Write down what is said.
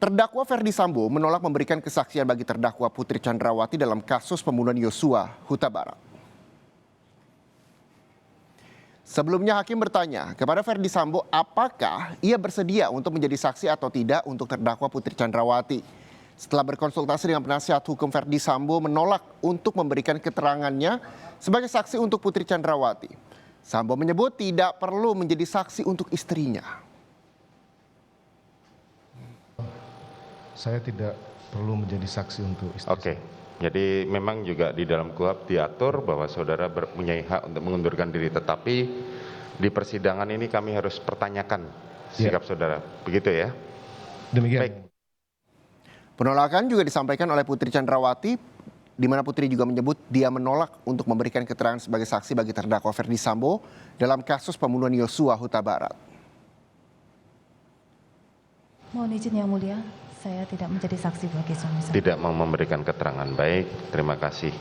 Terdakwa Ferdy Sambo menolak memberikan kesaksian bagi terdakwa Putri Chandrawati dalam kasus pembunuhan Yosua Huta Barat. Sebelumnya hakim bertanya kepada Ferdy Sambo apakah ia bersedia untuk menjadi saksi atau tidak untuk terdakwa Putri Chandrawati. Setelah berkonsultasi dengan penasihat hukum, Ferdy Sambo menolak untuk memberikan keterangannya sebagai saksi untuk Putri Chandrawati. Sambo menyebut tidak perlu menjadi saksi untuk istrinya. Saya tidak perlu menjadi saksi untuk istri. Oke, jadi memang juga di dalam KUHP diatur bahwa saudara mempunyai hak untuk mengundurkan diri, tetapi di persidangan ini kami harus pertanyakan sikap saudara, begitu ya? Demikian. Baik. Penolakan juga disampaikan oleh Putri Chandrawati, di mana Putri juga menyebut dia menolak untuk memberikan keterangan sebagai saksi bagi terdakwa Ferdy Sambo dalam kasus pembunuhan Yosua Huta Barat. Mohon izin yang mulia, saya tidak menjadi saksi bagi suami saya. Tidak mau memberikan keterangan. Baik, terima kasih.